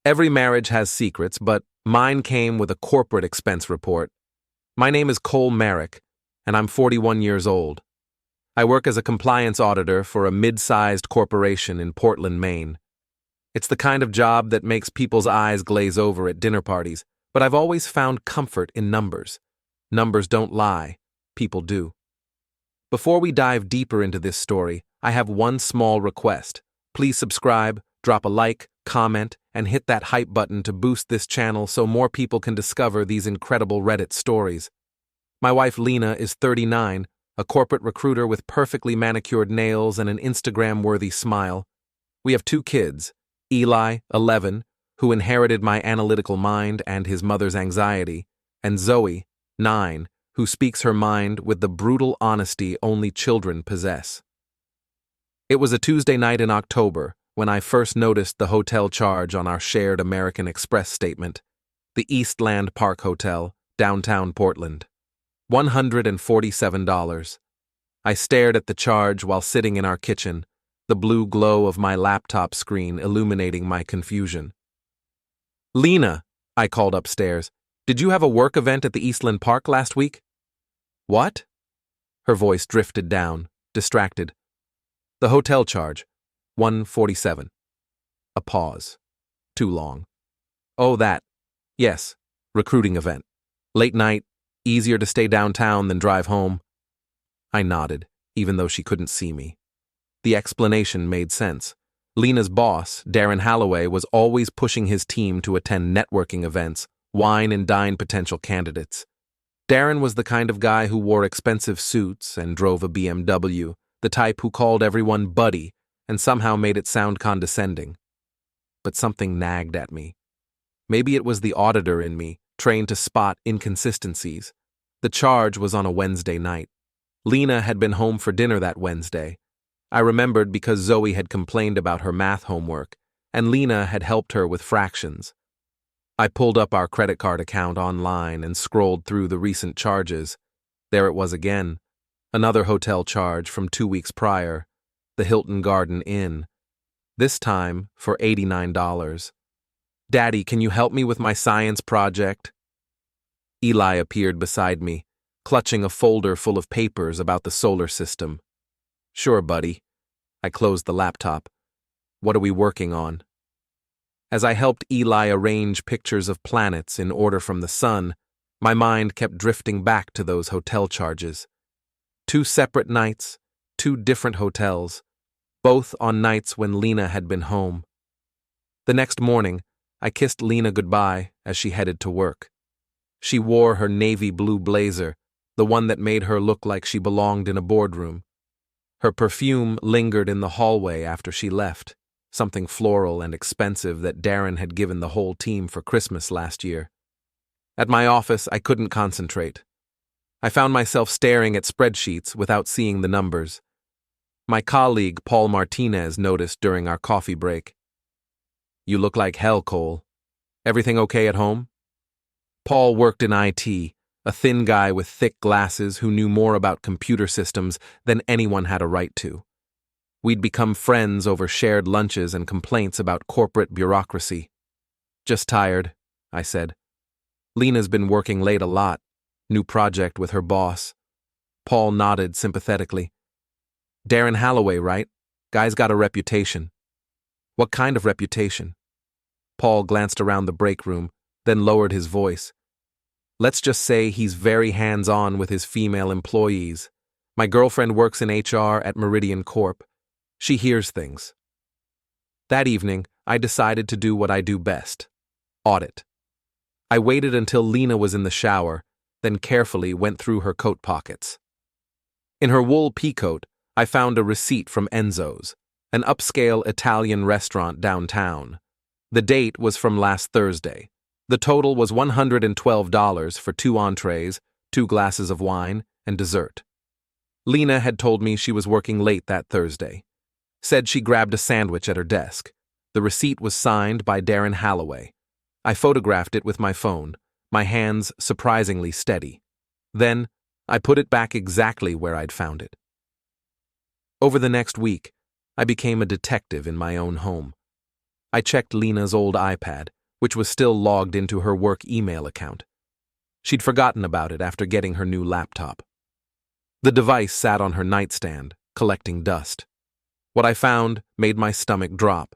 Every marriage has secrets, but mine came with a corporate expense report. My name is Cole Merrick, and I'm 41 years old. I work as a compliance auditor for a mid-sized corporation in Portland, Maine. It's the kind of job that makes people's eyes glaze over at dinner parties, but I've always found comfort in numbers. Numbers don't lie, people do. Before we dive deeper into this story, I have one small request. Please subscribe, drop a like, comment, and hit that hype button to boost this channel so more people can discover these incredible Reddit stories. My wife Lena is 39, a corporate recruiter with perfectly manicured nails and an Instagram-worthy smile. We have 2 kids, Eli, 11, who inherited my analytical mind and his mother's anxiety, and Zoe, 9, who speaks her mind with the brutal honesty only children possess. It was a Tuesday night in October when I first noticed the hotel charge on our shared American Express statement, the Eastland Park Hotel, downtown Portland. $147. I stared at the charge while sitting in our kitchen, the blue glow of my laptop screen illuminating my confusion. "Lena," I called upstairs, "did you have a work event at the Eastland Park last week?" "What?" Her voice drifted down, distracted. "The hotel charge, $147. A pause. Too long. "Oh, that. Yes, recruiting event. Late night, easier to stay downtown than drive home." I nodded, even though she couldn't see me. The explanation made sense. Lena's boss, Darren Halloway, was always pushing his team to attend networking events, wine and dine potential candidates. Darren was the kind of guy who wore expensive suits and drove a BMW, the type who called everyone buddy and somehow made it sound condescending. But something nagged at me. Maybe it was the auditor in me, trained to spot inconsistencies. The charge was on a Wednesday night. Lena had been home for dinner that Wednesday. I remembered because Zoe had complained about her math homework, and Lena had helped her with fractions. I pulled up our credit card account online and scrolled through the recent charges. There it was again. Another hotel charge from 2 weeks prior, the Hilton Garden Inn. This time for $89. "Daddy, can you help me with my science project?" Eli appeared beside me, clutching a folder full of papers about the solar system. "Sure, buddy." I closed the laptop. "What are we working on?" As I helped Eli arrange pictures of planets in order from the sun, my mind kept drifting back to those hotel charges. 2 separate nights, 2 different hotels, both on nights when Lena had been home. The next morning, I kissed Lena goodbye as she headed to work. She wore her navy blue blazer, the one that made her look like she belonged in a boardroom. Her perfume lingered in the hallway after she left, something floral and expensive that Darren had given the whole team for Christmas last year. At my office, I couldn't concentrate. I found myself staring at spreadsheets without seeing the numbers. My colleague, Paul Martinez, noticed during our coffee break. "You look like hell, Cole. Everything okay at home?" Paul worked in IT, a thin guy with thick glasses who knew more about computer systems than anyone had a right to. We'd become friends over shared lunches and complaints about corporate bureaucracy. "Just tired," I said. "Lena's been working late a lot. New project with her boss." Paul nodded sympathetically. "Darren Halloway, right? Guy's got a reputation." "What kind of reputation?" Paul glanced around the break room, then lowered his voice. "Let's just say he's very hands-on with his female employees. My girlfriend works in HR at Meridian Corp. She hears things." That evening, I decided to do what I do best: audit. I waited until Lena was in the shower, then carefully went through her coat pockets. In her wool peacoat, I found a receipt from Enzo's, an upscale Italian restaurant downtown. The date was from last Thursday. The total was $112 for 2 entrees, 2 glasses of wine, and dessert. Lena had told me she was working late that Thursday. Said she grabbed a sandwich at her desk. The receipt was signed by Darren Halloway. I photographed it with my phone, my hands surprisingly steady. Then, I put it back exactly where I'd found it. Over the next week, I became a detective in my own home. I checked Lena's old iPad, which was still logged into her work email account. She'd forgotten about it after getting her new laptop. The device sat on her nightstand, collecting dust. What I found made my stomach drop.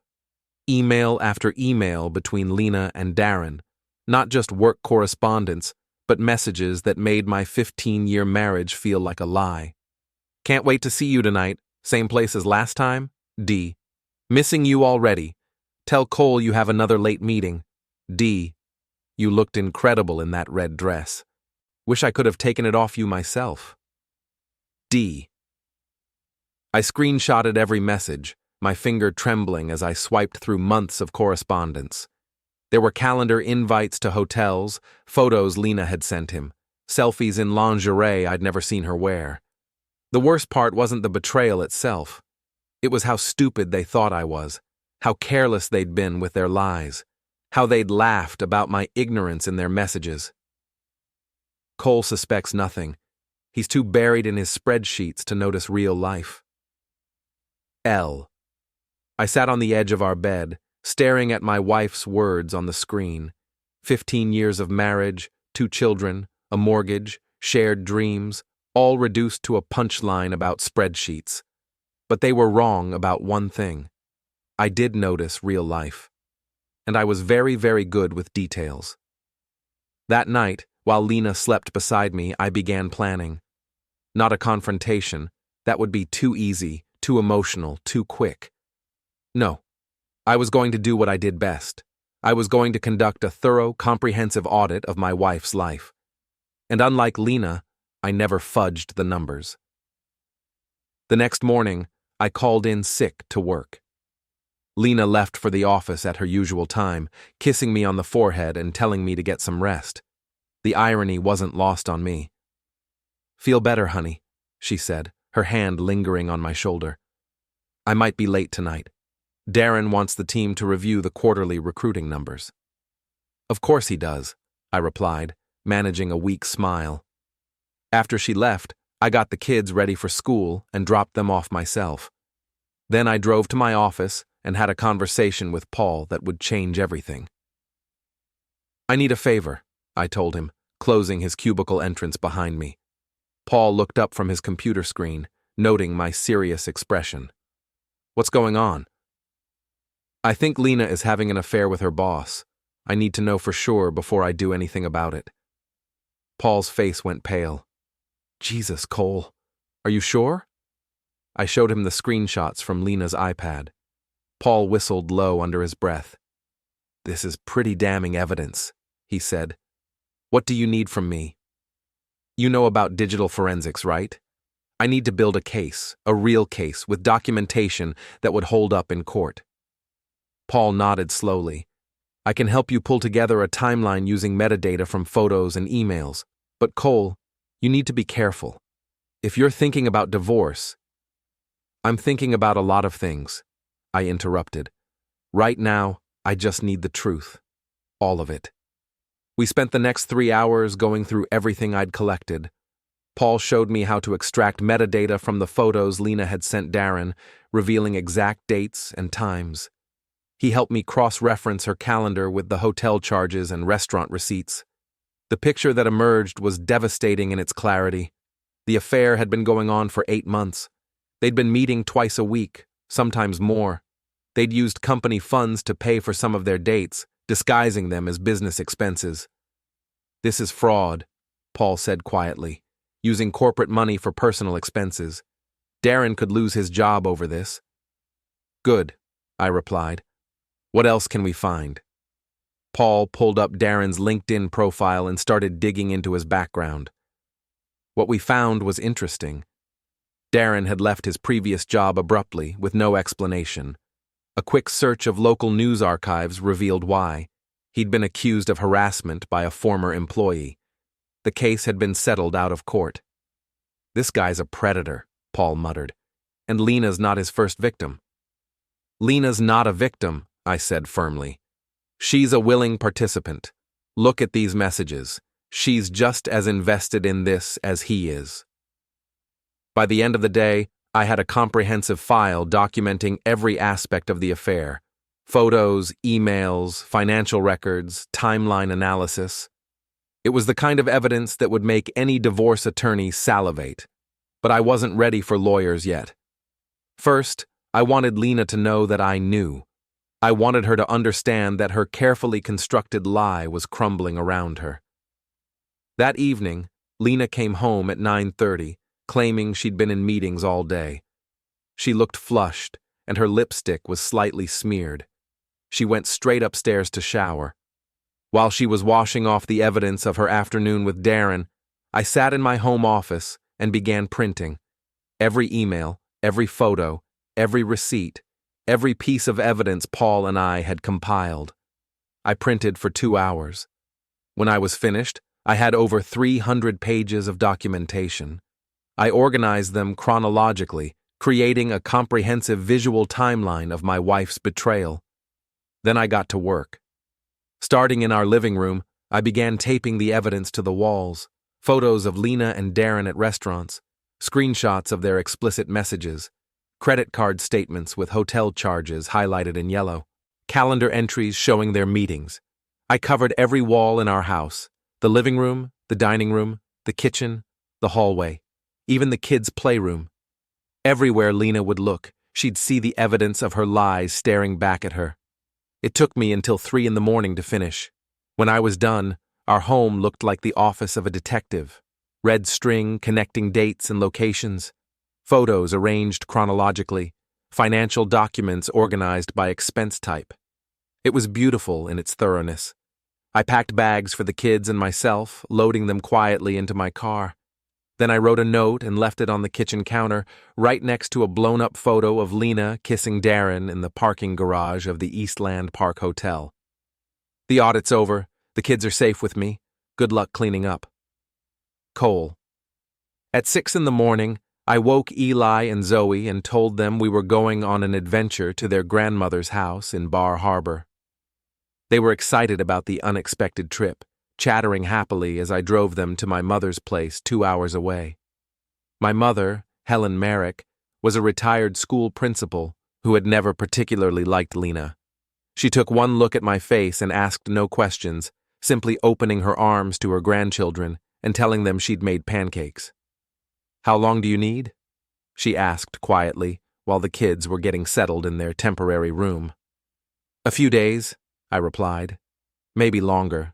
Email after email between Lena and Darren, not just work correspondence, but messages that made my 15-year marriage feel like a lie. Can't wait to see you tonight. Same place as last time? D. Missing you already. Tell Cole you have another late meeting. D. You looked incredible in that red dress. Wish I could have taken it off you myself. D. I screenshotted every message, my finger trembling as I swiped through months of correspondence. There were calendar invites to hotels, photos Lena had sent him, selfies in lingerie I'd never seen her wear. The worst part wasn't the betrayal itself. It was how stupid they thought I was, how careless they'd been with their lies, how they'd laughed about my ignorance in their messages. Cole suspects nothing. He's too buried in his spreadsheets to notice real life. L. I sat on the edge of our bed, staring at my wife's words on the screen. 15 years of marriage, 2 children, a mortgage, shared dreams, all reduced to a punchline about spreadsheets. But they were wrong about one thing. I did notice real life. And I was very, very good with details. That night, while Lena slept beside me, I began planning. Not a confrontation. That would be too easy, too emotional, too quick. No. I was going to do what I did best. I was going to conduct a thorough, comprehensive audit of my wife's life. And unlike Lena, I never fudged the numbers. The next morning, I called in sick to work. Lena left for the office at her usual time, kissing me on the forehead and telling me to get some rest. The irony wasn't lost on me. "Feel better, honey," she said, her hand lingering on my shoulder. "I might be late tonight. Darren wants the team to review the quarterly recruiting numbers." "Of course he does," I replied, managing a weak smile. After she left, I got the kids ready for school and dropped them off myself. Then I drove to my office and had a conversation with Paul that would change everything. "I need a favor," I told him, closing his cubicle entrance behind me. Paul looked up from his computer screen, noting my serious expression. "What's going on?" "I think Lena is having an affair with her boss. I need to know for sure before I do anything about it." Paul's face went pale. "Jesus, Cole. Are you sure?" I showed him the screenshots from Lena's iPad. Paul whistled low under his breath. "This is pretty damning evidence," he said. "What do you need from me?" "You know about digital forensics, right? I need to build a case, a real case, with documentation that would hold up in court." Paul nodded slowly. "I can help you pull together a timeline using metadata from photos and emails. But Cole, you need to be careful. If you're thinking about divorce..." "I'm thinking about a lot of things," I interrupted. "Right now, I just need the truth. All of it." We spent the next 3 hours going through everything I'd collected. Paul showed me how to extract metadata from the photos Lena had sent Darren, revealing exact dates and times. He helped me cross-reference her calendar with the hotel charges and restaurant receipts. The picture that emerged was devastating in its clarity. The affair had been going on for 8 months. They'd been meeting twice a week, sometimes more. They'd used company funds to pay for some of their dates, disguising them as business expenses. "This is fraud," Paul said quietly, "using corporate money for personal expenses. Darren could lose his job over this." "Good," I replied. "What else can we find?" Paul pulled up Darren's LinkedIn profile and started digging into his background. What we found was interesting. Darren had left his previous job abruptly, with no explanation. A quick search of local news archives revealed why. He'd been accused of harassment by a former employee. The case had been settled out of court. "This guy's a predator," Paul muttered. "And Lena's not his first victim." "Lena's not a victim," I said firmly. "She's a willing participant. Look at these messages. She's just as invested in this as he is." By the end of the day, I had a comprehensive file documenting every aspect of the affair. Photos, emails, financial records, timeline analysis. It was the kind of evidence that would make any divorce attorney salivate. But I wasn't ready for lawyers yet. First, I wanted Lena to know that I knew. I wanted her to understand that her carefully constructed lie was crumbling around her. That evening, Lena came home at 9:30, claiming she'd been in meetings all day. She looked flushed, and her lipstick was slightly smeared. She went straight upstairs to shower. While she was washing off the evidence of her afternoon with Darren, I sat in my home office and began printing. Every email, every photo, every receipt, every piece of evidence Paul and I had compiled. I printed for 2 hours. When I was finished, I had over 300 pages of documentation. I organized them chronologically, creating a comprehensive visual timeline of my wife's betrayal. Then I got to work. Starting in our living room, I began taping the evidence to the walls, photos of Lena and Darren at restaurants, screenshots of their explicit messages, credit card statements with hotel charges highlighted in yellow, calendar entries showing their meetings. I covered every wall in our house, the living room, the dining room, the kitchen, the hallway, even the kids' playroom. Everywhere Lena would look, she'd see the evidence of her lies staring back at her. It took me until 3 a.m. to finish. When I was done, our home looked like the office of a detective. Red string connecting dates and locations, photos arranged chronologically, financial documents organized by expense type. It was beautiful in its thoroughness. I packed bags for the kids and myself, loading them quietly into my car. Then I wrote a note and left it on the kitchen counter, right next to a blown-up photo of Lena kissing Darren in the parking garage of the Eastland Park Hotel. The audit's over. The kids are safe with me. Good luck cleaning up. Cole. At 6 a.m, I woke Eli and Zoe and told them we were going on an adventure to their grandmother's house in Bar Harbor. They were excited about the unexpected trip, chattering happily as I drove them to my mother's place 2 hours away. My mother, Helen Merrick, was a retired school principal who had never particularly liked Lena. She took one look at my face and asked no questions, simply opening her arms to her grandchildren and telling them she'd made pancakes. "How long do you need?" she asked quietly while the kids were getting settled in their temporary room. "A few days," I replied. "Maybe longer."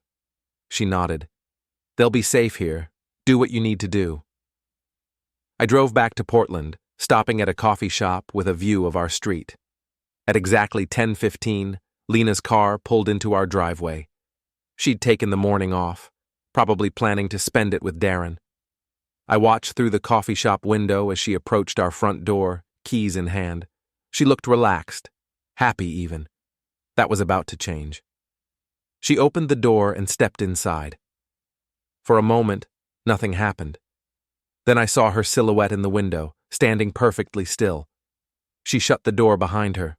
She nodded. "They'll be safe here. Do what you need to do." I drove back to Portland, stopping at a coffee shop with a view of our street. At exactly 10:15, Lena's car pulled into our driveway. She'd taken the morning off, probably planning to spend it with Darren. I watched through the coffee shop window as she approached our front door, keys in hand. She looked relaxed, happy even. That was about to change. She opened the door and stepped inside. For a moment, nothing happened. Then I saw her silhouette in the window, standing perfectly still. She shut the door behind her.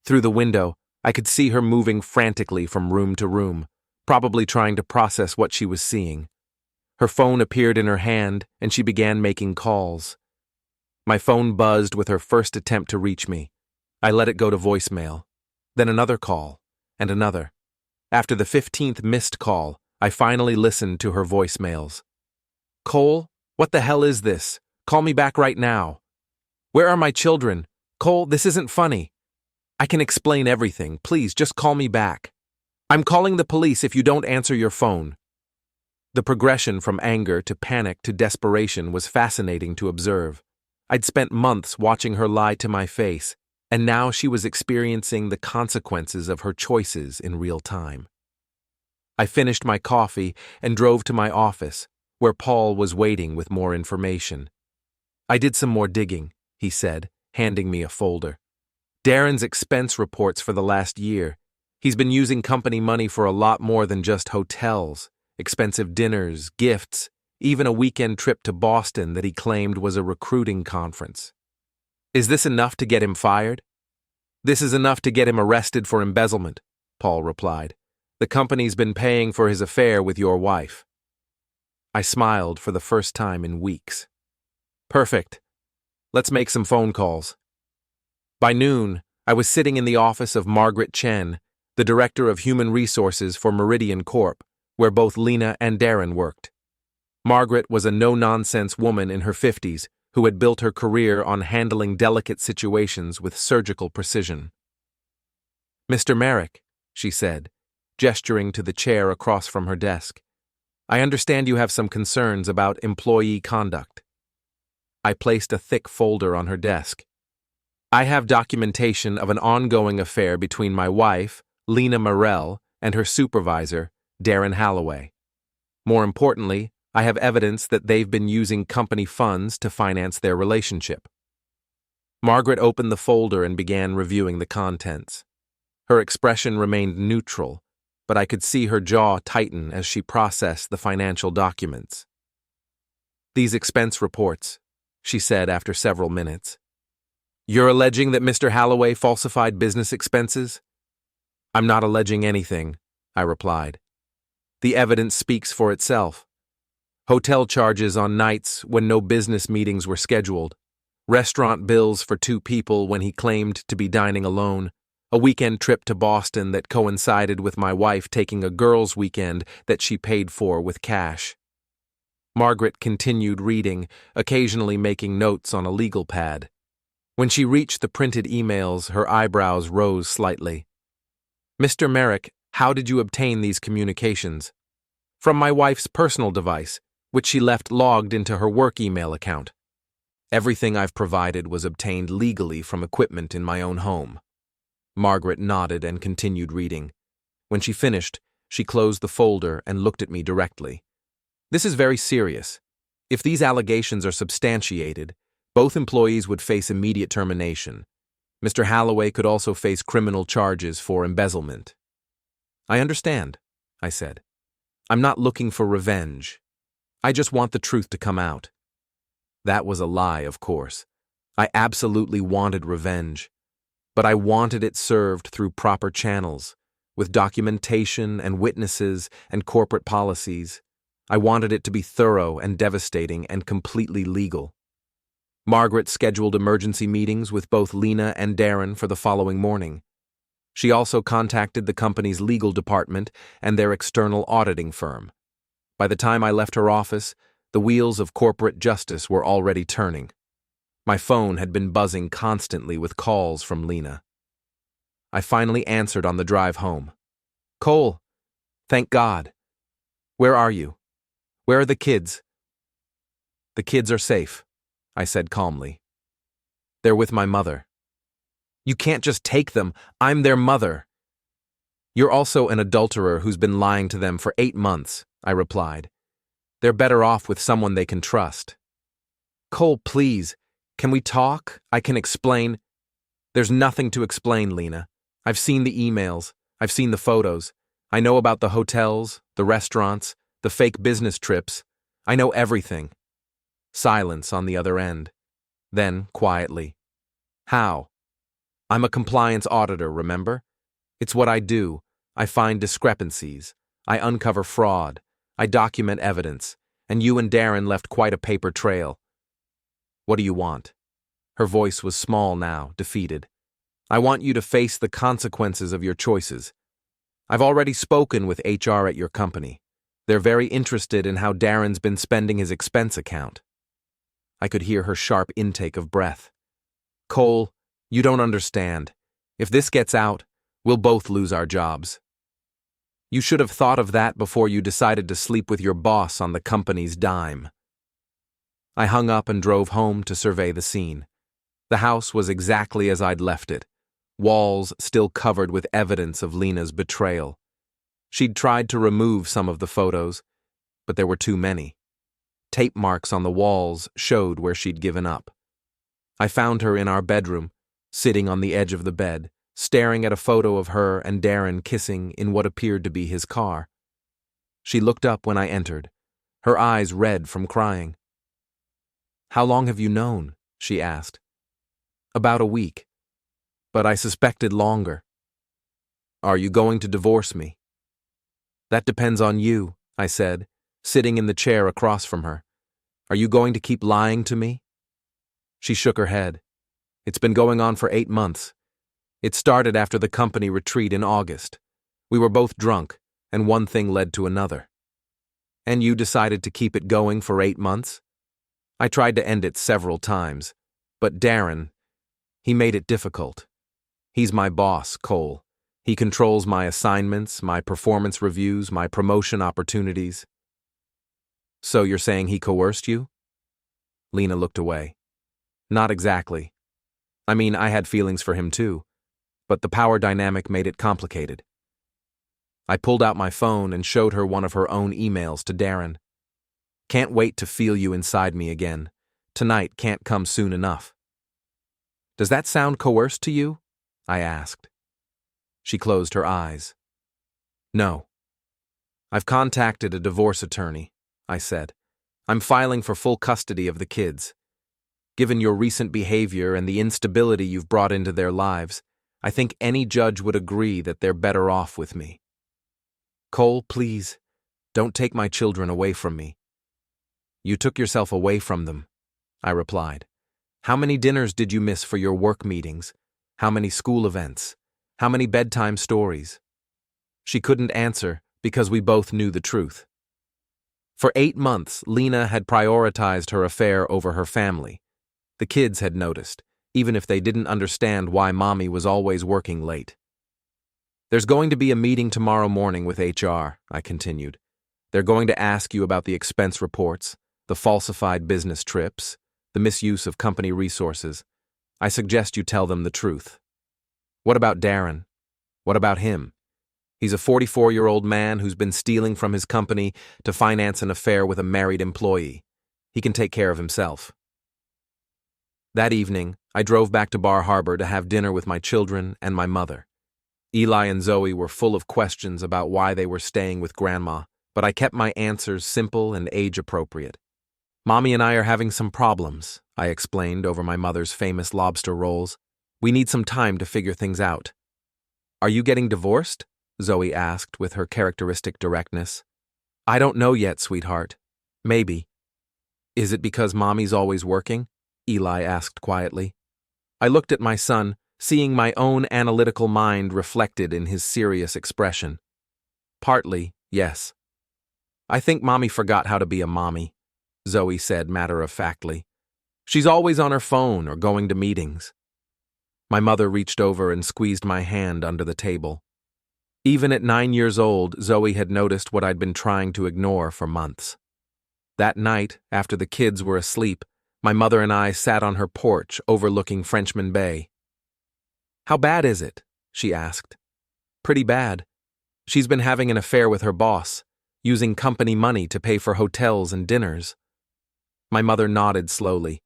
Through the window, I could see her moving frantically from room to room, probably trying to process what she was seeing. Her phone appeared in her hand, and she began making calls. My phone buzzed with her first attempt to reach me. I let it go to voicemail. Then another call, and another. After the 15th missed call, I finally listened to her voicemails. "Cole, what the hell is this? Call me back right now. Where are my children? Cole, this isn't funny. I can explain everything. Please, just call me back. I'm calling the police if you don't answer your phone." The progression from anger to panic to desperation was fascinating to observe. I'd spent months watching her lie to my face, and now she was experiencing the consequences of her choices in real time. I finished my coffee and drove to my office, where Paul was waiting with more information. "I did some more digging," he said, handing me a folder. "Darren's expense reports for the last year. He's been using company money for a lot more than just hotels, expensive dinners, gifts, even a weekend trip to Boston that he claimed was a recruiting conference. Is this enough to get him fired?" "This is enough to get him arrested for embezzlement," Paul replied. "The company's been paying for his affair with your wife." I smiled for the first time in weeks. "Perfect. Let's make some phone calls." By noon, I was sitting in the office of Margaret Chen, the Director of Human Resources for Meridian Corp., where both Lena and Darren worked. Margaret was a no-nonsense woman in her 50s who had built her career on handling delicate situations with surgical precision. "Mr. Merrick," she said, gesturing to the chair across from her desk, "I understand you have some concerns about employee conduct." I placed a thick folder on her desk. "I have documentation of an ongoing affair between my wife, Lena Morell, and her supervisor, Darren Halloway. More importantly, I have evidence that they've been using company funds to finance their relationship." Margaret opened the folder and began reviewing the contents. Her expression remained neutral, but I could see her jaw tighten as she processed the financial documents. "These expense reports," she said after several minutes. "You're alleging that Mr. Halloway falsified business expenses?" "I'm not alleging anything," I replied. "The evidence speaks for itself. Hotel charges on nights when no business meetings were scheduled, restaurant bills for 2 people when he claimed to be dining alone, a weekend trip to Boston that coincided with my wife taking a girls' weekend that she paid for with cash." Margaret continued reading, occasionally making notes on a legal pad. When she reached the printed emails, her eyebrows rose slightly. "Mr. Merrick, how did you obtain these communications?" "From my wife's personal device, which she left logged into her work email account. Everything I've provided was obtained legally from equipment in my own home." Margaret nodded and continued reading. When she finished, she closed the folder and looked at me directly. "This is very serious. If these allegations are substantiated, both employees would face immediate termination. Mr. Halloway could also face criminal charges for embezzlement." "I understand," I said. "I'm not looking for revenge. I just want the truth to come out." That was a lie, of course. I absolutely wanted revenge. But I wanted it served through proper channels, with documentation and witnesses and corporate policies. I wanted it to be thorough and devastating and completely legal. Margaret scheduled emergency meetings with both Lena and Darren for the following morning. She also contacted the company's legal department and their external auditing firm. By the time I left her office, the wheels of corporate justice were already turning. My phone had been buzzing constantly with calls from Lena. I finally answered on the drive home. "Cole, thank God. Where are you? Where are the kids?" "The kids are safe," I said calmly. "They're with my mother." "You can't just take them. I'm their mother." "You're also an adulterer who's been lying to them for 8 months, I replied. "They're better off with someone they can trust." "Cole, please. Can we talk? I can explain." "There's nothing to explain, Lena. I've seen the emails. I've seen the photos. I know about the hotels, the restaurants, the fake business trips. I know everything." Silence on the other end. Then, quietly, "How?" "I'm a compliance auditor, remember? It's what I do. I find discrepancies. I uncover fraud. I document evidence. And you and Darren left quite a paper trail. What do you want?" Her voice was small now, defeated. "I want you to face the consequences of your choices. I've already spoken with HR at your company. They're very interested in how Darren's been spending his expense account." I could hear her sharp intake of breath. "Cole, you don't understand. If this gets out, we'll both lose our jobs. You should have thought of that before you decided to sleep with your boss on the company's dime." I hung up and drove home to survey the scene. The house was exactly as I'd left it, walls still covered with evidence of Lena's betrayal. She'd tried to remove some of the photos, but there were too many. Tape marks on the walls showed where she'd given up. I found her in our bedroom, sitting on the edge of the bed, staring at a photo of her and Darren kissing in what appeared to be his car. She looked up when I entered, her eyes red from crying. "How long have you known?" she asked. "About a week, but I suspected longer." "Are you going to divorce me?" "That depends on you," I said, sitting in the chair across from her. "Are you going to keep lying to me?" She shook her head. "It's been going on for 8 months. It started after the company retreat in August. We were both drunk, and one thing led to another. And you decided to keep it going for 8 months? I tried to end it several times, but Darren, he made it difficult. He's my boss, Cole. He controls my assignments, my performance reviews, my promotion opportunities. So you're saying he coerced you? Lena looked away. Not exactly. I mean, I had feelings for him too, but the power dynamic made it complicated. I pulled out my phone and showed her one of her own emails to Darren. Can't wait to feel you inside me again. Tonight can't come soon enough. Does that sound coerced to you? I asked. She closed her eyes. No. I've contacted a divorce attorney, I said. I'm filing for full custody of the kids. Given your recent behavior and the instability you've brought into their lives, I think any judge would agree that they're better off with me. Cole, please, don't take my children away from me. You took yourself away from them, I replied. How many dinners did you miss for your work meetings? How many school events? How many bedtime stories? She couldn't answer because we both knew the truth. For 8 months, Lena had prioritized her affair over her family. The kids had noticed, even if they didn't understand why Mommy was always working late. There's going to be a meeting tomorrow morning with HR, I continued. They're going to ask you about the expense reports, the falsified business trips, the misuse of company resources. I suggest you tell them the truth. What about Darren? What about him? He's a 44-year-old man who's been stealing from his company to finance an affair with a married employee. He can take care of himself. That evening, I drove back to Bar Harbor to have dinner with my children and my mother. Eli and Zoe were full of questions about why they were staying with Grandma, but I kept my answers simple and age-appropriate. Mommy and I are having some problems, I explained over my mother's famous lobster rolls. We need some time to figure things out. Are you getting divorced? Zoe asked with her characteristic directness. I don't know yet, sweetheart. Maybe. Is it because Mommy's always working? Eli asked quietly. I looked at my son, seeing my own analytical mind reflected in his serious expression. Partly, yes. I think Mommy forgot how to be a mommy, Zoe said matter-of-factly. She's always on her phone or going to meetings. My mother reached over and squeezed my hand under the table. Even at 9 years old, Zoe had noticed what I'd been trying to ignore for months. That night, after the kids were asleep, my mother and I sat on her porch overlooking Frenchman Bay. How bad is it? She asked. Pretty bad. She's been having an affair with her boss, using company money to pay for hotels and dinners. My mother nodded slowly.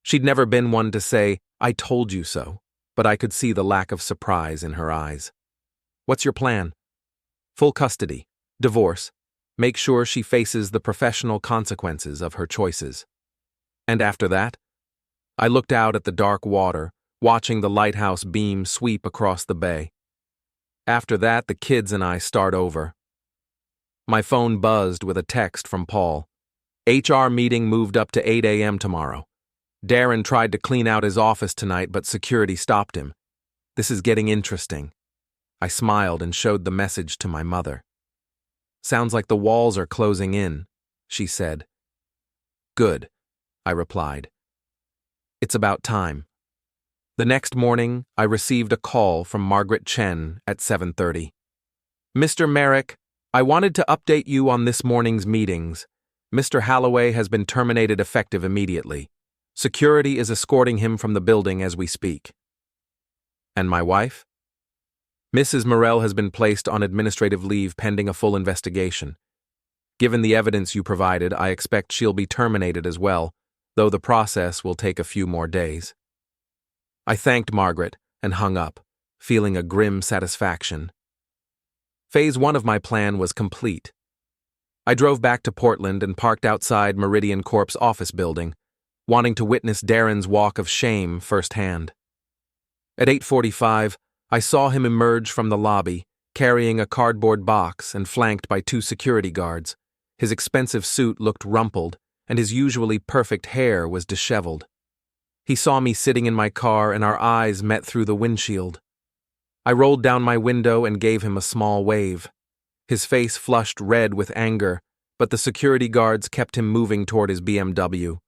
She'd never been one to say, I told you so, but I could see the lack of surprise in her eyes. What's your plan? Full custody, divorce, make sure she faces the professional consequences of her choices. And after that? I looked out at the dark water, watching the lighthouse beam sweep across the bay. After that, the kids and I start over. My phone buzzed with a text from Paul. HR meeting moved up to 8 a.m. tomorrow. Darren tried to clean out his office tonight, but security stopped him. This is getting interesting. I smiled and showed the message to my mother. Sounds like the walls are closing in, she said. Good, I replied. It's about time. The next morning, I received a call from Margaret Chen at 7:30. Mr. Merrick, I wanted to update you on this morning's meetings. Mr. Halloway has been terminated effective immediately. Security is escorting him from the building as we speak. And my wife? Mrs. Morell has been placed on administrative leave pending a full investigation. Given the evidence you provided, I expect she'll be terminated as well, though the process will take a few more days. I thanked Margaret and hung up, feeling a grim satisfaction. Phase 1 of my plan was complete. I drove back to Portland and parked outside Meridian Corp's office building, wanting to witness Darren's walk of shame firsthand. At 8:45, I saw him emerge from the lobby, carrying a cardboard box and flanked by 2 security guards. His expensive suit looked rumpled, and his usually perfect hair was disheveled. He saw me sitting in my car, and our eyes met through the windshield. I rolled down my window and gave him a small wave. His face flushed red with anger, but the security guards kept him moving toward his BMW.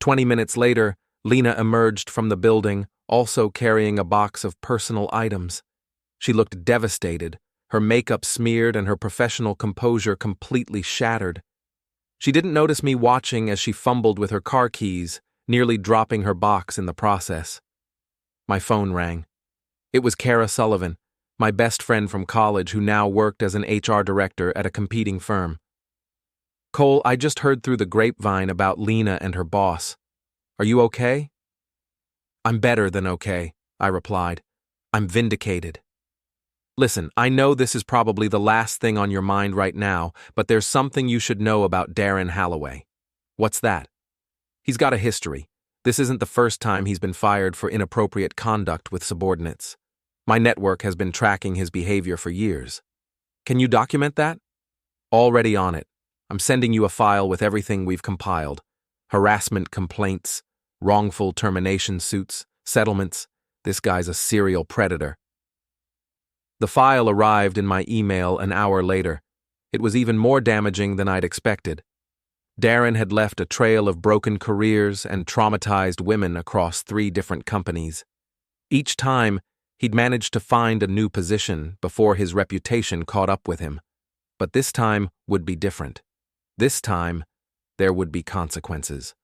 20 minutes later, Lena emerged from the building, also carrying a box of personal items. She looked devastated, her makeup smeared and her professional composure completely shattered. She didn't notice me watching as she fumbled with her car keys, nearly dropping her box in the process. My phone rang. It was Kara Sullivan, my best friend from college who now worked as an HR director at a competing firm. "Cole, I just heard through the grapevine about Lena and her boss. Are you okay?" "I'm better than okay," I replied. "I'm vindicated." "Listen, I know this is probably the last thing on your mind right now, but there's something you should know about Darren Halloway." "What's that?" "He's got a history. This isn't the first time he's been fired for inappropriate conduct with subordinates. My network has been tracking his behavior for years." "Can you document that?" "Already on it. I'm sending you a file with everything we've compiled. Harassment complaints, wrongful termination suits, settlements. This guy's a serial predator." The file arrived in my email an hour later. It was even more damaging than I'd expected. Darren had left a trail of broken careers and traumatized women across 3 different companies. Each time, he'd managed to find a new position before his reputation caught up with him. But this time would be different. This time, there would be consequences.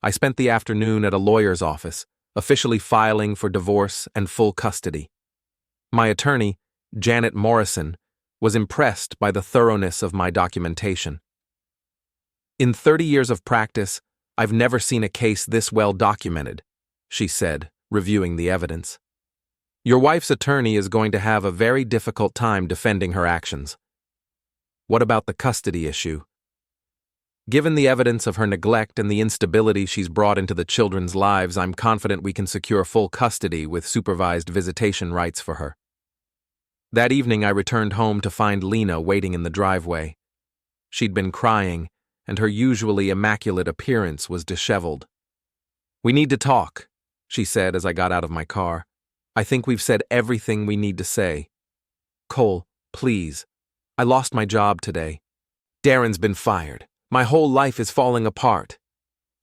I spent the afternoon at a lawyer's office, officially filing for divorce and full custody. My attorney, Janet Morrison, was impressed by the thoroughness of my documentation. "In 30 years of practice, I've never seen a case this well documented," she said, reviewing the evidence. "Your wife's attorney is going to have a very difficult time defending her actions." "What about the custody issue?" "Given the evidence of her neglect and the instability she's brought into the children's lives, I'm confident we can secure full custody with supervised visitation rights for her." That evening I returned home to find Lena waiting in the driveway. She'd been crying, and her usually immaculate appearance was disheveled. "We need to talk," she said as I got out of my car. "I think we've said everything we need to say." "Cole, please. I lost my job today. Darren's been fired. My whole life is falling apart.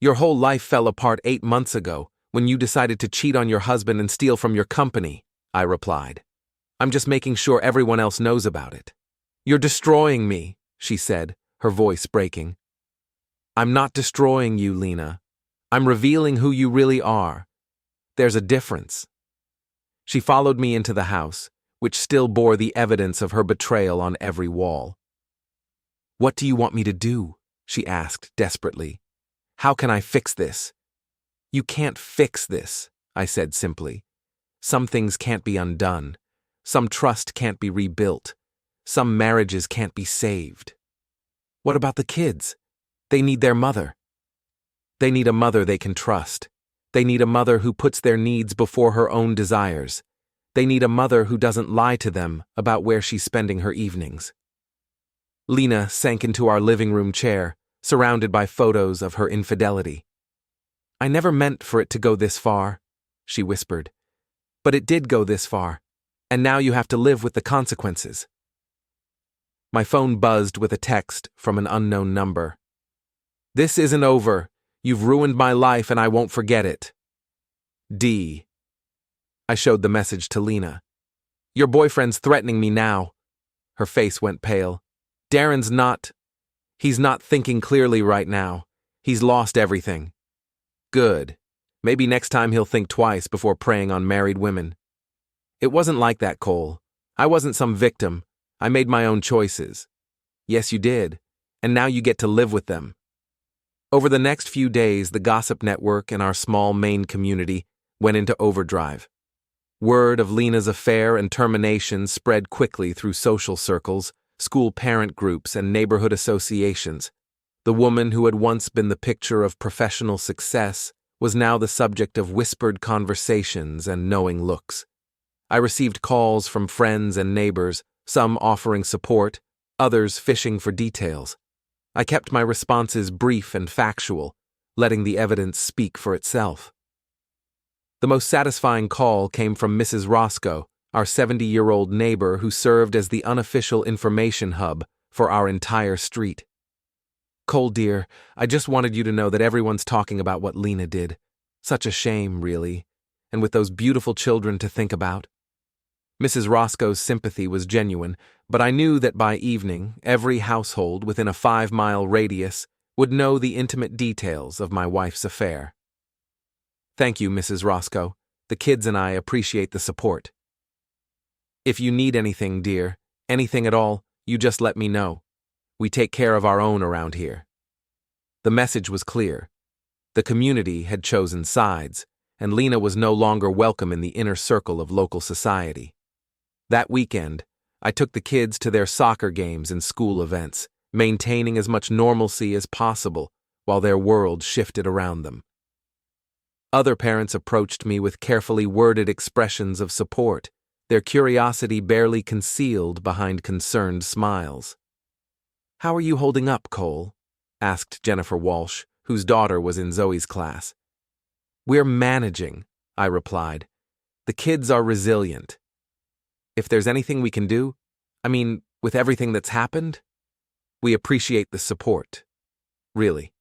Your whole life fell apart 8 months ago when you decided to cheat on your husband and steal from your company," I replied. "I'm just making sure everyone else knows about it." "You're destroying me," she said, her voice breaking. "I'm not destroying you, Lena. I'm revealing who you really are. There's a difference." She followed me into the house, which still bore the evidence of her betrayal on every wall. "What do you want me to do?" she asked desperately. "How can I fix this?" "You can't fix this," I said simply. "Some things can't be undone. Some trust can't be rebuilt. Some marriages can't be saved." "What about the kids? They need their mother." "They need a mother they can trust. They need a mother who puts their needs before her own desires. They need a mother who doesn't lie to them about where she's spending her evenings." Lena sank into our living room chair, surrounded by photos of her infidelity. "I never meant for it to go this far," she whispered. "But it did go this far, and now you have to live with the consequences." My phone buzzed with a text from an unknown number. "This isn't over. You've ruined my life and I won't forget it. D." I showed the message to Lena. "Your boyfriend's threatening me now." Her face went pale. He's not thinking clearly right now. He's lost everything." "Good. Maybe next time he'll think twice before preying on married women." "It wasn't like that, Cole. I wasn't some victim. I made my own choices." "Yes, you did. And now you get to live with them." Over the next few days, the gossip network and our small Maine community went into overdrive. Word of Lena's affair and termination spread quickly through social circles, school parent groups, and neighborhood associations. The woman who had once been the picture of professional success was now the subject of whispered conversations and knowing looks. I received calls from friends and neighbors, some offering support, others fishing for details. I kept my responses brief and factual, letting the evidence speak for itself. The most satisfying call came from Mrs. Roscoe, our 70-year-old neighbor who served as the unofficial information hub for our entire street. Cole, dear, I just wanted you to know that everyone's talking about what Lena did. Such a shame, really, and with those beautiful children to think about. Mrs. Roscoe's sympathy was genuine, but I knew that by evening, every household within a 5-mile radius would know the intimate details of my wife's affair. Thank you, Mrs. Roscoe. The kids and I appreciate the support. If you need anything, dear, anything at all, you just let me know. We take care of our own around here. The message was clear. The community had chosen sides, and Lena was no longer welcome in the inner circle of local society. That weekend, I took the kids to their soccer games and school events, maintaining as much normalcy as possible while their world shifted around them. Other parents approached me with carefully worded expressions of support, their curiosity barely concealed behind concerned smiles. "How are you holding up, Cole?" asked Jennifer Walsh, whose daughter was in Zoe's class. "We're managing," I replied. "The kids are resilient. If there's anything we can do, with everything that's happened, we appreciate the support. Really."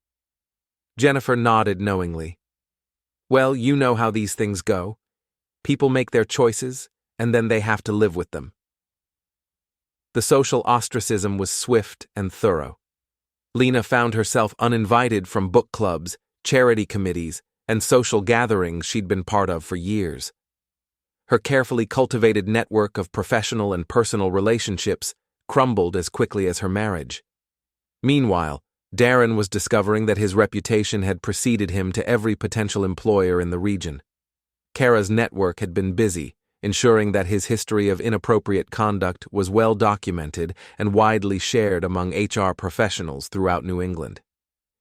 Jennifer nodded knowingly. "Well, you know how these things go. People make their choices, and then they have to live with them." The social ostracism was swift and thorough. Lena found herself uninvited from book clubs, charity committees, and social gatherings she'd been part of for years. Her carefully cultivated network of professional and personal relationships crumbled as quickly as her marriage. Meanwhile, Darren was discovering that his reputation had preceded him to every potential employer in the region. Kara's network had been busy, ensuring that his history of inappropriate conduct was well documented and widely shared among HR professionals throughout New England.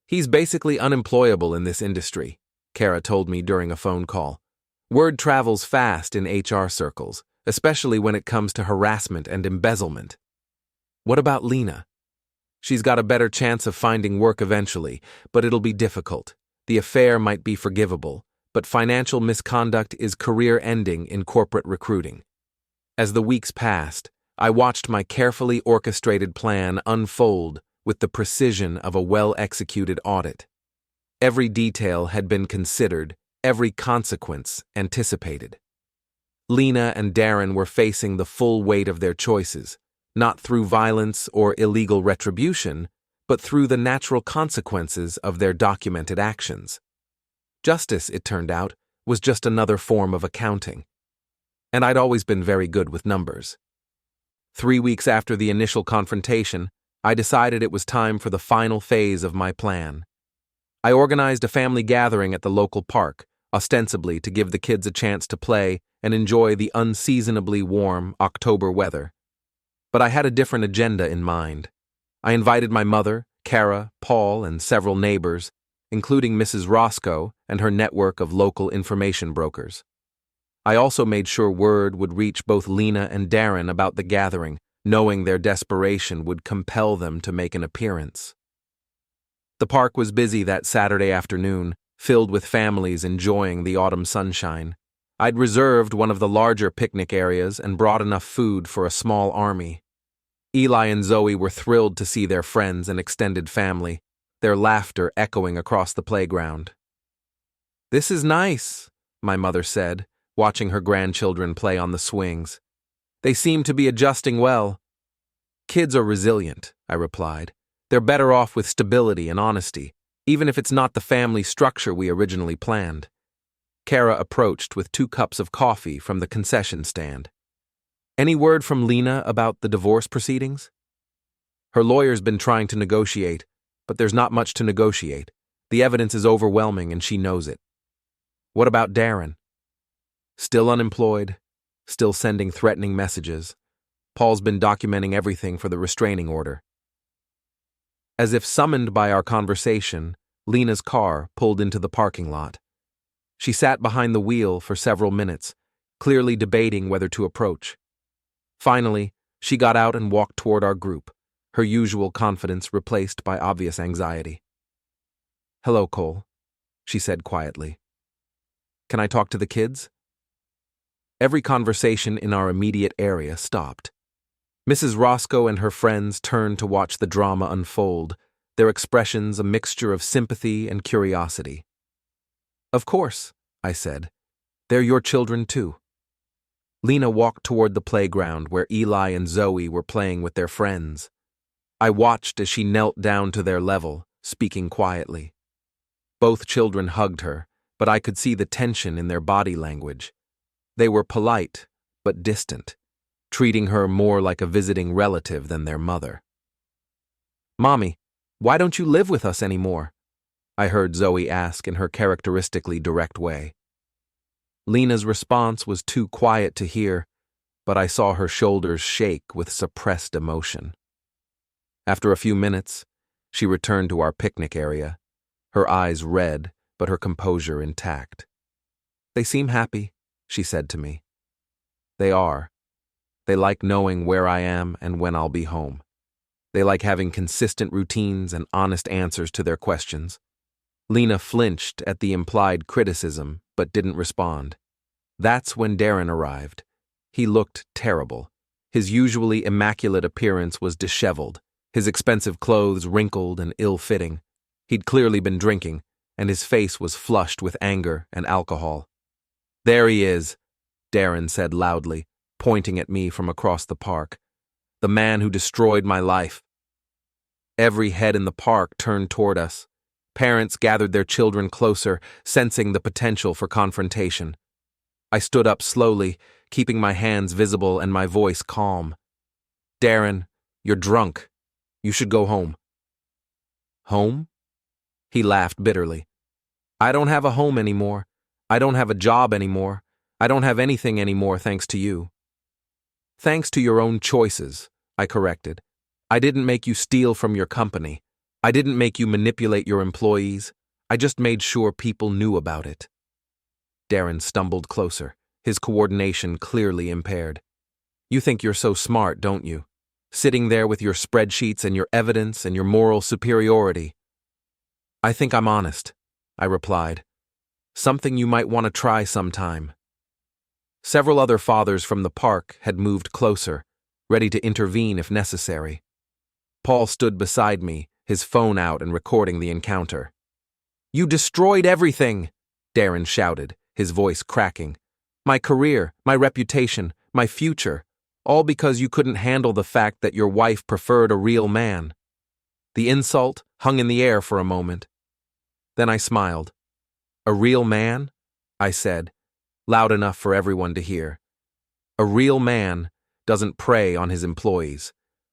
"He's basically unemployable in this industry," Kara told me during a phone call. "Word travels fast in HR circles, especially when it comes to harassment and embezzlement." "What about Lena?" "She's got a better chance of finding work eventually, but it'll be difficult. The affair might be forgivable, but financial misconduct is career-ending in corporate recruiting." As the weeks passed, I watched my carefully orchestrated plan unfold with the precision of a well-executed audit. Every detail had been considered, every consequence anticipated. Lena and Darren were facing the full weight of their choices, not through violence or illegal retribution, but through the natural consequences of their documented actions. Justice, it turned out, was just another form of accounting. And I'd always been very good with numbers. 3 weeks after the initial confrontation, I decided it was time for the final phase of my plan. I organized a family gathering at the local park, ostensibly to give the kids a chance to play and enjoy the unseasonably warm October weather. But I had a different agenda in mind. I invited my mother, Kara, Paul, and several neighbors, including Mrs. Roscoe and her network of local information brokers. I also made sure word would reach both Lena and Darren about the gathering, knowing their desperation would compel them to make an appearance. The park was busy that Saturday afternoon, filled with families enjoying the autumn sunshine. I'd reserved one of the larger picnic areas and brought enough food for a small army. Eli and Zoe were thrilled to see their friends and extended family, their laughter echoing across the playground. "This is nice," my mother said, watching her grandchildren play on the swings. "They seem to be adjusting well." "Kids are resilient," I replied. "They're better off with stability and honesty, even if it's not the family structure we originally planned." Kara approached with 2 cups of coffee from the concession stand. "Any word from Lena about the divorce proceedings?" "Her lawyer's been trying to negotiate, but there's not much to negotiate. The evidence is overwhelming and she knows it." "What about Darren?" "Still unemployed, still sending threatening messages. Paul's been documenting everything for the restraining order." As if summoned by our conversation, Lena's car pulled into the parking lot. She sat behind the wheel for several minutes, clearly debating whether to approach. Finally, she got out and walked toward our group, her usual confidence replaced by obvious anxiety. "Hello, Cole," she said quietly. "Can I talk to the kids?" Every conversation in our immediate area stopped. Mrs. Roscoe and her friends turned to watch the drama unfold, their expressions a mixture of sympathy and curiosity. "Of course," I said. "They're your children too." Lena walked toward the playground where Eli and Zoe were playing with their friends. I watched as she knelt down to their level, speaking quietly. Both children hugged her, but I could see the tension in their body language. They were polite, but distant, treating her more like a visiting relative than their mother. "Mommy, why don't you live with us anymore?" I heard Zoe ask in her characteristically direct way. Lena's response was too quiet to hear, but I saw her shoulders shake with suppressed emotion. After a few minutes, she returned to our picnic area, her eyes red but her composure intact. "They seem happy," she said to me. "They are. They like knowing where I am and when I'll be home. They like having consistent routines and honest answers to their questions." Lena flinched at the implied criticism, but didn't respond. That's when Darren arrived. He looked terrible. His usually immaculate appearance was disheveled, his expensive clothes wrinkled and ill-fitting. He'd clearly been drinking, and his face was flushed with anger and alcohol. "There he is," Darren said loudly, pointing at me from across the park. "The man who destroyed my life." Every head in the park turned toward us. Parents gathered their children closer, sensing the potential for confrontation. I stood up slowly, keeping my hands visible and my voice calm. "Darren, you're drunk. You should go home." "Home?" He laughed bitterly. "I don't have a home anymore. I don't have a job anymore. I don't have anything anymore thanks to you." "Thanks to your own choices," I corrected. "I didn't make you steal from your company. I didn't make you manipulate your employees. I just made sure people knew about it." Darren stumbled closer, his coordination clearly impaired. "You think you're so smart, don't you? Sitting there with your spreadsheets and your evidence and your moral superiority." "I think I'm honest," I replied. "Something you might want to try sometime." Several other fathers from the park had moved closer, ready to intervene if necessary. Paul stood beside me, his phone out and recording the encounter. "You destroyed everything," Darren shouted, his voice cracking. "My career, my reputation, my future, all because you couldn't handle the fact that your wife preferred a real man." The insult hung in the air for a moment. Then I smiled. "A real man?" I said, loud enough for everyone to hear. "A real man doesn't prey on his employees.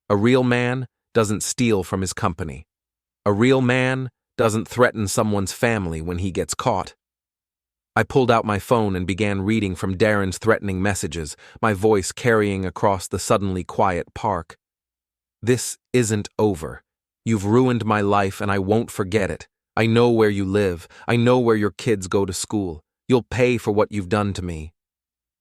A real man doesn't steal from his company. A real man doesn't threaten someone's family when he gets caught." I pulled out my phone and began reading from Darren's threatening messages, my voice carrying across the suddenly quiet park. "This isn't over. You've ruined my life and I won't forget it. I know where you live. I know where your kids go to school. You'll pay for what you've done to me."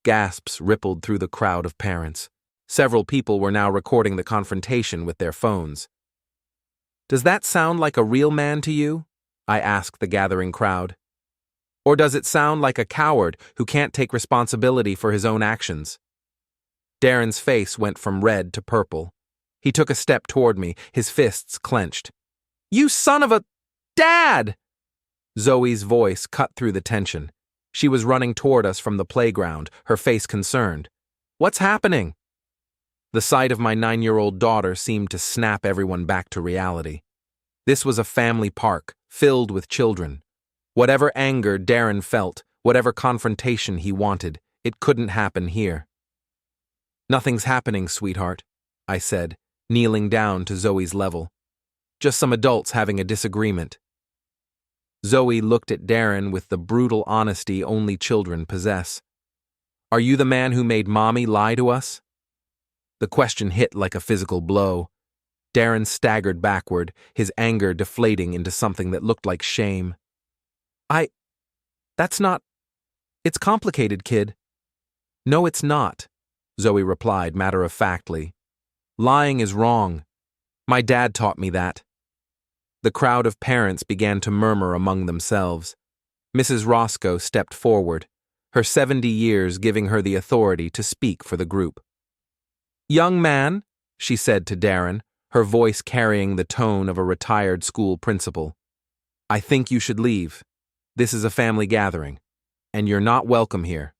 Gasps rippled through the crowd of parents. Several people were now recording the confrontation with their phones. "Does that sound like a real man to you?" I asked the gathering crowd. "Or does it sound like a coward who can't take responsibility for his own actions?" Darren's face went from red to purple. He took a step toward me, his fists clenched. "You son of a... Dad!" Zoe's voice cut through the tension. She was running toward us from the playground, her face concerned. "What's happening?" The sight of my 9-year-old daughter seemed to snap everyone back to reality. This was a family park, filled with children. Whatever anger Darren felt, whatever confrontation he wanted, it couldn't happen here. "Nothing's happening, sweetheart," I said, kneeling down to Zoe's level. "Just some adults having a disagreement." Zoe looked at Darren with the brutal honesty only children possess. "Are you the man who made Mommy lie to us?" The question hit like a physical blow. Darren staggered backward, his anger deflating into something that looked like shame. That's not... It's complicated, kid." "No, it's not," Zoe replied matter-of-factly. "Lying is wrong. My dad taught me that." The crowd of parents began to murmur among themselves. Mrs. Roscoe stepped forward. her 70 years giving her the authority to speak for the group. "Young man," she said to Darren, her voice carrying the tone of a retired school principal, "I think you should leave. This is a family gathering, and you're not welcome here."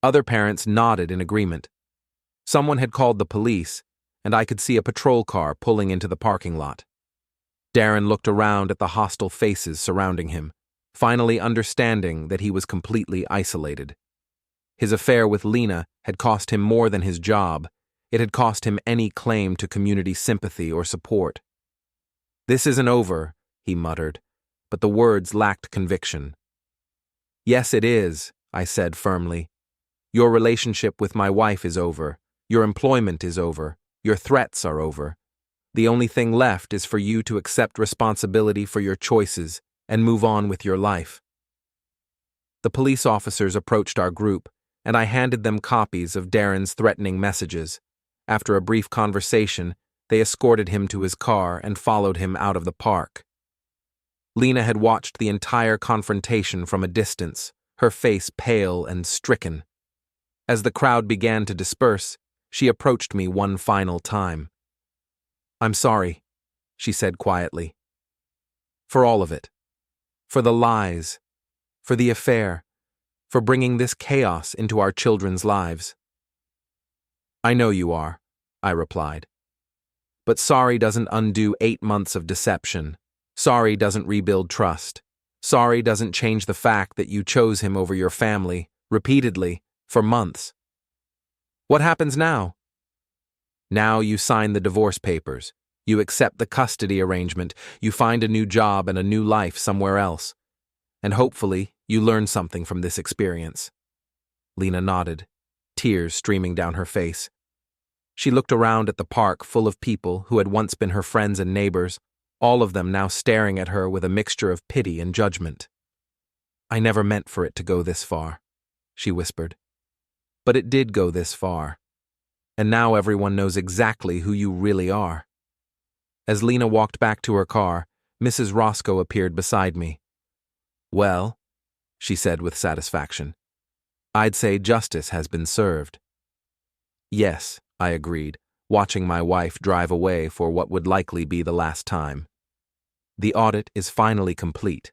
Other parents nodded in agreement. Someone had called the police, and I could see a patrol car pulling into the parking lot. Darren looked around at the hostile faces surrounding him, finally understanding that he was completely isolated. His affair with Lena had cost him more than his job. It had cost him any claim to community sympathy or support. "This isn't over," he muttered, but the words lacked conviction. "Yes, it is," I said firmly. "Your relationship with my wife is over. Your employment is over. Your threats are over. The only thing left is for you to accept responsibility for your choices and move on with your life." The police officers approached our group, and I handed them copies of Darren's threatening messages. After a brief conversation, they escorted him to his car and followed him out of the park. Lena had watched the entire confrontation from a distance, her face pale and stricken. As the crowd began to disperse, she approached me one final time. "I'm sorry," she said quietly. "For all of it. For the lies. For the affair. For bringing this chaos into our children's lives." "I know you are," I replied. "But sorry doesn't undo 8 months of deception. Sorry doesn't rebuild trust. Sorry doesn't change the fact that you chose him over your family, repeatedly, for months. What happens now? Now you sign the divorce papers. You accept the custody arrangement. You find a new job and a new life somewhere else. And hopefully, you learn something from this experience." Lena nodded, tears streaming down her face. She looked around at the park full of people who had once been her friends and neighbors, all of them now staring at her with a mixture of pity and judgment. "I never meant for it to go this far," she whispered. "But it did go this far. And now everyone knows exactly who you really are." As Lena walked back to her car, Mrs. Roscoe appeared beside me. "Well," she said with satisfaction, "I'd say justice has been served." "Yes," I agreed, watching my wife drive away for what would likely be the last time. "The audit is finally complete."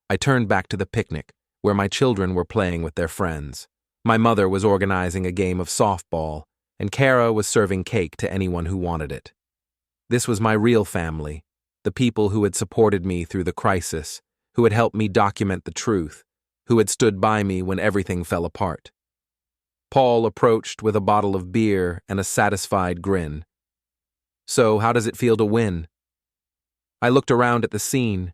I turned back to the picnic, where my children were playing with their friends. My mother was organizing a game of softball, and Kara was serving cake to anyone who wanted it. This was my real family, the people who had supported me through the crisis, who had helped me document the truth, who had stood by me when everything fell apart. Paul approached with a bottle of beer and a satisfied grin. "So, how does it feel to win?" I looked around at the scene,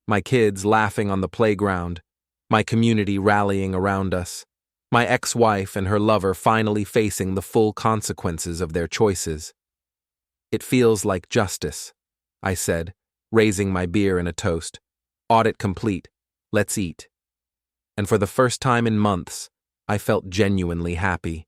my kids laughing on the playground, my community rallying around us, my ex-wife and her lover finally facing the full consequences of their choices. "It feels like justice," I said, raising my beer in a toast. "Audit complete. Let's eat." And for the first time in months, I felt genuinely happy.